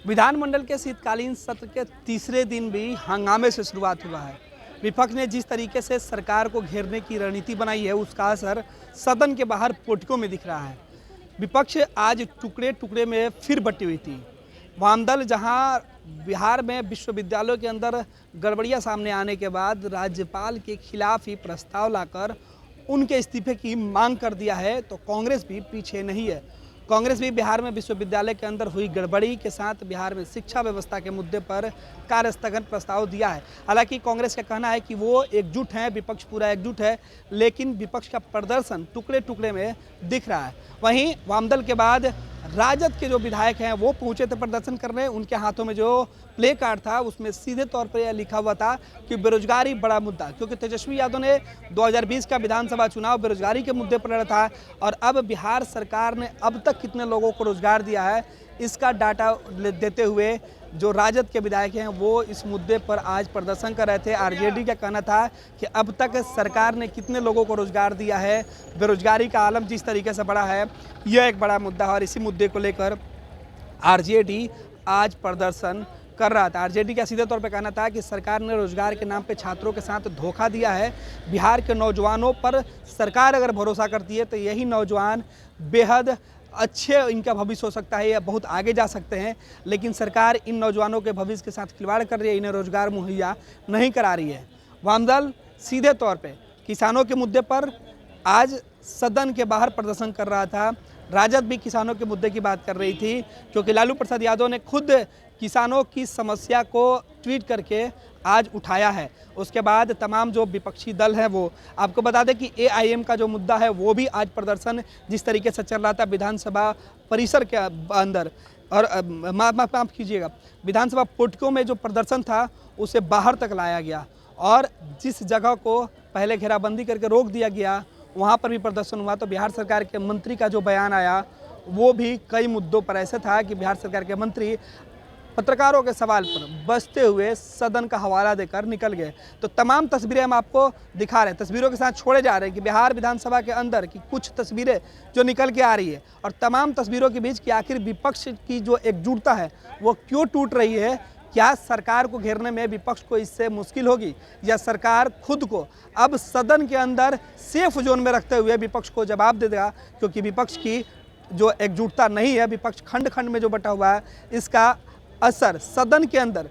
विधानमंडल के शीतकालीन सत्र के तीसरे दिन भी हंगामे से शुरुआत हुआ है। विपक्ष ने जिस तरीके से सरकार को घेरने की रणनीति बनाई है, उसका असर सदन के बाहर पोटिकों में दिख रहा है। विपक्ष आज टुकड़े टुकड़े में फिर बटी हुई थी। वामदल जहां बिहार में विश्वविद्यालयों के अंदर गड़बड़ियां सामने आने के बाद राज्यपाल के खिलाफ ही प्रस्ताव लाकर उनके इस्तीफे की मांग कर दिया है, तो कांग्रेस भी पीछे नहीं है। कांग्रेस भी बिहार में विश्वविद्यालय के अंदर हुई गड़बड़ी के साथ बिहार में शिक्षा व्यवस्था के मुद्दे पर कार्यस्थगन प्रस्ताव दिया है। हालांकि कांग्रेस का कहना है कि वो एकजुट है, विपक्ष पूरा एकजुट है, लेकिन विपक्ष का प्रदर्शन टुकड़े टुकड़े में दिख रहा है। वहीं वामदल के बाद राजद के जो विधायक हैं वो पहुंचे थे प्रदर्शन करने। उनके हाथों में जो प्ले कार्ड था उसमें सीधे तौर पर यह लिखा हुआ था कि बेरोजगारी बड़ा मुद्दा, क्योंकि तेजस्वी यादव ने 2020 का विधानसभा चुनाव बेरोजगारी के मुद्दे पर लड़ा था और अब बिहार सरकार ने अब तक कितने लोगों को रोजगार दिया है इसका डाटा देते हुए जो राजद के विधायक हैं वो इस मुद्दे पर आज प्रदर्शन कर रहे थे। आरजेडी का कहना था कि अब तक सरकार ने कितने लोगों को रोजगार दिया है, बेरोजगारी का आलम जिस तरीके से बढ़ा है, यह एक बड़ा मुद्दा है और इसी मुद्दे को लेकर आरजेडी आज प्रदर्शन कर रहा था। आरजेडी का सीधे तौर पे कहना था कि सरकार ने रोजगार के नाम पे छात्रों के साथ धोखा दिया है। बिहार के नौजवानों पर सरकार अगर भरोसा करती है तो यही नौजवान बेहद अच्छे इनका भविष्य हो सकता है या बहुत आगे जा सकते हैं, लेकिन सरकार इन नौजवानों के भविष्य के साथ खिलवाड़ कर रही है, इन्हें रोजगार मुहैया नहीं करा रही है। वामदल सीधे तौर पे किसानों के मुद्दे पर आज सदन के बाहर प्रदर्शन कर रहा था। राजद भी किसानों के मुद्दे की बात कर रही थी, क्योंकि लालू प्रसाद यादव ने खुद किसानों की समस्या को ट्वीट करके आज उठाया है। उसके बाद तमाम जो विपक्षी दल हैं वो, आपको बता दें कि एआईएम का जो मुद्दा है वो भी आज प्रदर्शन जिस तरीके से चल रहा था विधानसभा परिसर के अंदर, और माफ कीजिएगा, विधानसभा पोटिकों में जो प्रदर्शन था उसे बाहर तक लाया गया और जिस जगह को पहले घेराबंदी करके रोक दिया गया वहाँ पर भी प्रदर्शन हुआ। तो बिहार सरकार के मंत्री का जो बयान आया वो भी कई मुद्दों पर ऐसे था कि बिहार सरकार के मंत्री पत्रकारों के सवाल पर बचते हुए सदन का हवाला देकर निकल गए। तो तमाम तस्वीरें हम आपको दिखा रहे हैं, तस्वीरों के साथ छोड़े जा रहे हैं कि बिहार विधानसभा के अंदर की कुछ तस्वीरें जो निकल के आ रही है और तमाम तस्वीरों के बीच कि आखिर विपक्ष की जो एकजुटता है वो क्यों टूट रही है। क्या सरकार को घेरने में विपक्ष को इससे मुश्किल होगी या सरकार खुद को अब सदन के अंदर सेफ जोन में रखते हुए विपक्ष को जवाब दे देगा, क्योंकि विपक्ष की जो एकजुटता नहीं है, विपक्ष खंड खंड में जो बटा हुआ है, इसका असर सदन के अंदर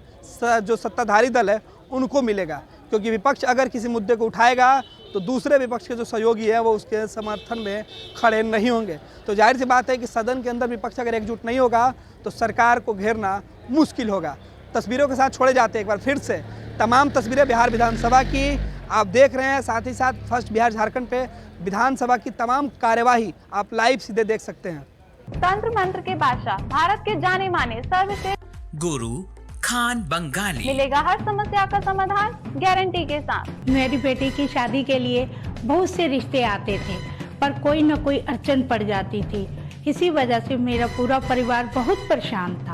जो सत्ताधारी दल है उनको मिलेगा। क्योंकि विपक्ष अगर किसी मुद्दे को उठाएगा तो दूसरे विपक्ष के जो सहयोगी है वो उसके समर्थन में खड़े नहीं होंगे। तो जाहिर सी बात है कि सदन के अंदर विपक्ष अगर एकजुट नहीं होगा तो सरकार को घेरना मुश्किल होगा। तस्वीरों के साथ छोड़े जाते हैं एक बार फिर से तमाम तस्वीरें बिहार विधानसभा की आप देख रहे हैं, साथ ही साथ फर्स्ट बिहार झारखंड पे विधानसभा की तमाम कार्यवाही आप लाइव सीधे देख सकते हैं। तंत्र मंत्र के बादशाह, भारत के जाने माने सर्वश्रेष्ठ गुरु खान बंगाली, मिलेगा हर समस्या का समाधान गारंटी के साथ। मेरी बेटी की शादी के लिए बहुत से रिश्ते आते थे, पर कोई न कोई अड़चन पड़ जाती थी। इसी वजह से मेरा पूरा परिवार बहुत परेशान था।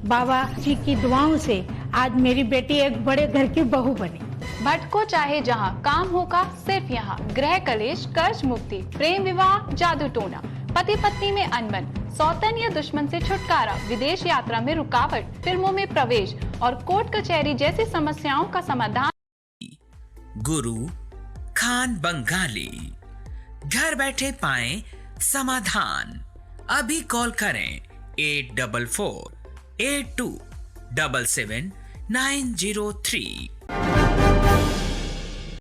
बाबा जी की दुआओं से आज मेरी बेटी एक बड़े घर की बहू बनी। भटको चाहे जहां, काम होगा सिर्फ यहाँ। गृह कलेश, कर्ज मुक्ति, प्रेम विवाह, जादू टोना, पति पत्नी में अनबन, सौतन या दुश्मन से छुटकारा, विदेश यात्रा में रुकावट, फिल्मों में प्रवेश और कोर्ट कचहरी जैसी समस्याओं का समाधान। गुरु खान बंगाली, घर बैठे पाएं समाधान। अभी कॉल करें 8448277903।